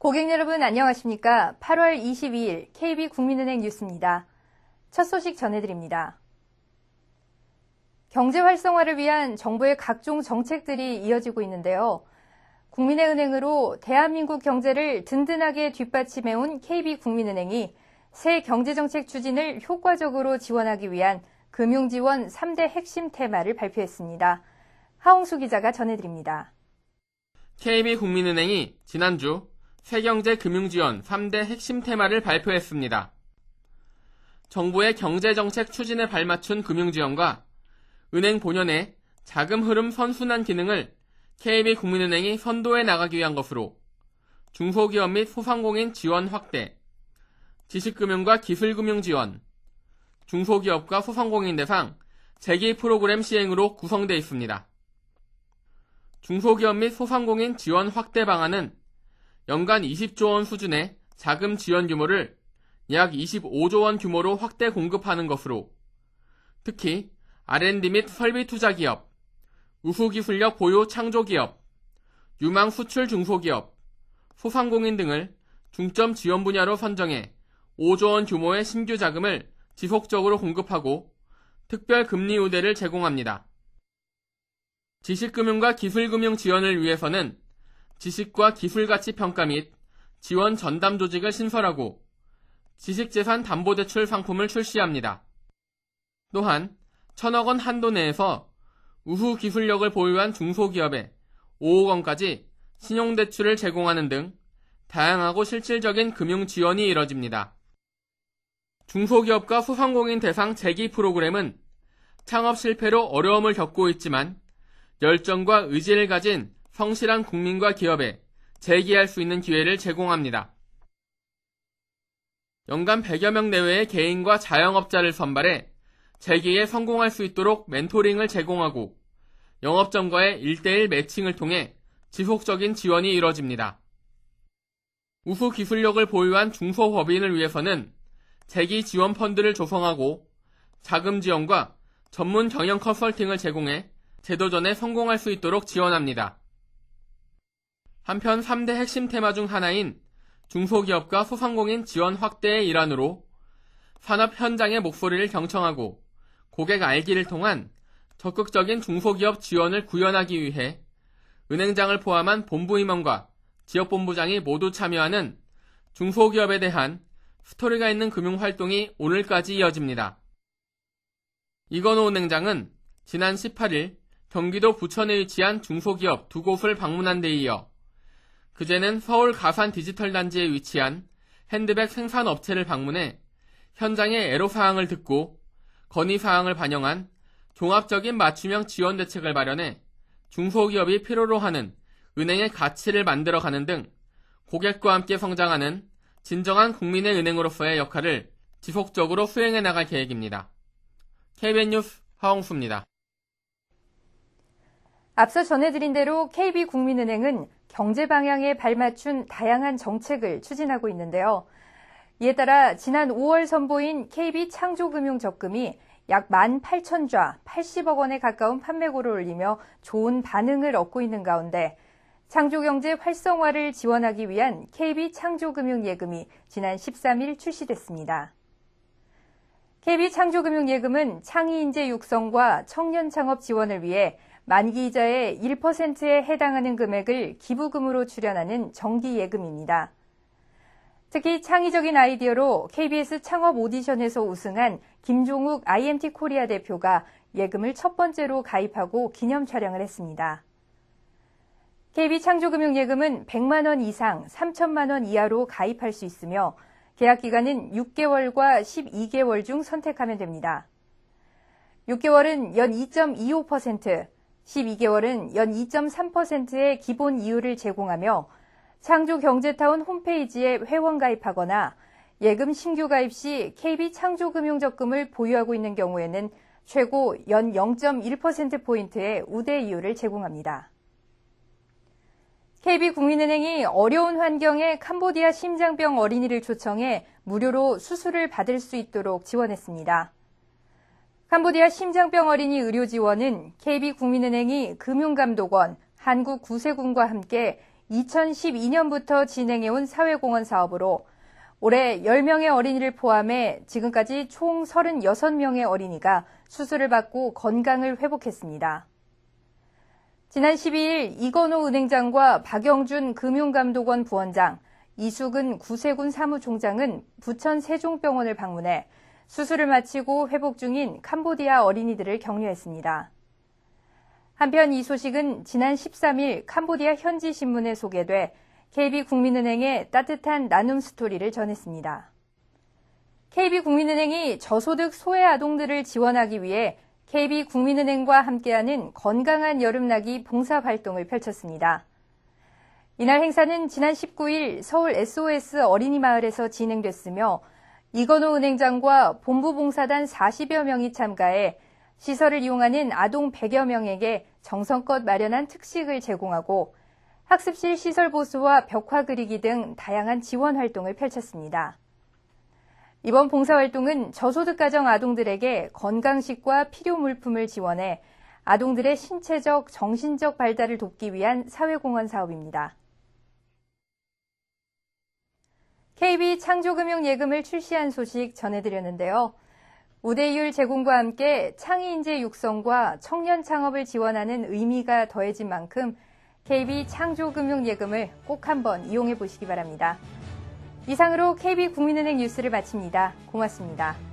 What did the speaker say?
고객 여러분 안녕하십니까? 8월 22일 KB국민은행 뉴스입니다. 첫 소식 전해드립니다. 경제 활성화를 위한 정부의 각종 정책들이 이어지고 있는데요. 국민의 은행으로 대한민국 경제를 든든하게 뒷받침해온 KB국민은행이 새 경제정책 추진을 효과적으로 지원하기 위한 금융지원 3대 핵심 테마를 발표했습니다. 하홍수 기자가 전해드립니다. KB국민은행이 지난주 새경제 금융지원 3대 핵심 테마를 발표했습니다. 정부의 경제정책 추진에 발맞춘 금융지원과 은행 본연의 자금 흐름 선순환 기능을 KB국민은행이 선도해 나가기 위한 것으로 중소기업 및 소상공인 지원 확대, 지식금융과 기술금융 지원, 중소기업과 소상공인 대상 재기 프로그램 시행으로 구성되어 있습니다. 중소기업 및 소상공인 지원 확대 방안은 연간 20조 원 수준의 자금 지원 규모를 약 25조 원 규모로 확대 공급하는 것으로 특히 R&D 및 설비 투자 기업, 우수기술력 보유 창조기업, 유망 수출 중소기업, 소상공인 등을 중점 지원 분야로 선정해 5조 원 규모의 신규 자금을 지속적으로 공급하고 특별 금리 우대를 제공합니다. 지식금융과 기술금융 지원을 위해서는 지식과 기술가치 평가 및 지원 전담 조직을 신설하고 지식재산 담보대출 상품을 출시합니다. 또한 1,000억 원 한도 내에서 우수 기술력을 보유한 중소기업에 5억 원까지 신용대출을 제공하는 등 다양하고 실질적인 금융 지원이 이뤄집니다. 중소기업과 소상공인 대상 재기 프로그램은 창업 실패로 어려움을 겪고 있지만 열정과 의지를 가진 성실한 국민과 기업에 재기할 수 있는 기회를 제공합니다. 연간 100여 명 내외의 개인과 자영업자를 선발해 재기에 성공할 수 있도록 멘토링을 제공하고 영업점과의 1:1 매칭을 통해 지속적인 지원이 이뤄집니다. 우수 기술력을 보유한 중소법인을 위해서는 재기 지원 펀드를 조성하고 자금 지원과 전문 경영 컨설팅을 제공해 제도전에 성공할 수 있도록 지원합니다. 한편 3대 핵심 테마 중 하나인 중소기업과 소상공인 지원 확대의 일환으로 산업 현장의 목소리를 경청하고 고객 알기를 통한 적극적인 중소기업 지원을 구현하기 위해 은행장을 포함한 본부임원과 지역본부장이 모두 참여하는 중소기업에 대한 스토리가 있는 금융활동이 오늘까지 이어집니다. 이건호 은행장은 지난 18일 경기도 부천에 위치한 중소기업 2곳을 방문한 데 이어 그제는 서울 가산 디지털 단지에 위치한 핸드백 생산업체를 방문해 현장의 애로사항을 듣고 건의사항을 반영한 종합적인 맞춤형 지원 대책을 마련해 중소기업이 필요로 하는 은행의 가치를 만들어가는 등 고객과 함께 성장하는 진정한 국민의 은행으로서의 역할을 지속적으로 수행해 나갈 계획입니다. KBN 뉴스 하홍수입니다. 앞서 전해드린 대로 KB국민은행은 경제 방향에 발맞춘 다양한 정책을 추진하고 있는데요. 이에 따라 지난 5월 선보인 KB창조금융적금이 약 18,000좌 80억 원에 가까운 판매고를 올리며 좋은 반응을 얻고 있는 가운데 창조경제 활성화를 지원하기 위한 KB창조금융예금이 지난 13일 출시됐습니다. KB창조금융예금은 창의인재 육성과 청년 창업 지원을 위해 만기 이자의 1%에 해당하는 금액을 기부금으로 출연하는 정기예금입니다. 특히 창의적인 아이디어로 KBS 창업 오디션에서 우승한 김종욱 IMT 코리아 대표가 예금을 첫 번째로 가입하고 기념 촬영을 했습니다. KB창조금융예금은 100만 원 이상 3천만 원 이하로 가입할 수 있으며 계약 기간은 6개월과 12개월 중 선택하면 됩니다. 6개월은 연 2.25%, 12개월은 연 2.3%의 기본 이율을 제공하며 창조경제타운 홈페이지에 회원 가입하거나 예금 신규 가입 시 KB창조금융적금을 보유하고 있는 경우에는 최고 연 0.1%포인트의 우대 이율을 제공합니다. KB국민은행이 어려운 환경에 캄보디아 심장병 어린이를 초청해 무료로 수술을 받을 수 있도록 지원했습니다. 캄보디아 심장병 어린이 의료 지원은 KB국민은행이 금융감독원, 한국구세군과 함께 2012년부터 진행해온 사회공헌 사업으로 올해 10명의 어린이를 포함해 지금까지 총 36명의 어린이가 수술을 받고 건강을 회복했습니다. 지난 12일 이건호 은행장과 박영준 금융감독원 부원장, 이수근 구세군 사무총장은 부천 세종병원을 방문해 수술을 마치고 회복 중인 캄보디아 어린이들을 격려했습니다. 한편 이 소식은 지난 13일 캄보디아 현지 신문에 소개돼 KB국민은행의 따뜻한 나눔 스토리를 전했습니다. KB국민은행이 저소득 소외 아동들을 지원하기 위해 KB국민은행과 함께하는 건강한 여름나기 봉사활동을 펼쳤습니다. 이날 행사는 지난 19일 서울 SOS 어린이마을에서 진행됐으며 이건호 은행장과 본부봉사단 40여 명이 참가해 시설을 이용하는 아동 100여 명에게 정성껏 마련한 특식을 제공하고 학습실 시설 보수와 벽화 그리기 등 다양한 지원 활동을 펼쳤습니다. 이번 봉사활동은 저소득 가정 아동들에게 건강식과 필요 물품을 지원해 아동들의 신체적, 정신적 발달을 돕기 위한 사회공헌 사업입니다. KB 창조금융예금을 출시한 소식 전해드렸는데요. 우대율 제공과 함께 창의인재 육성과 청년 창업을 지원하는 의미가 더해진 만큼 KB 창조금융예금을 꼭 한번 이용해 보시기 바랍니다. 이상으로 KB국민은행 뉴스를 마칩니다. 고맙습니다.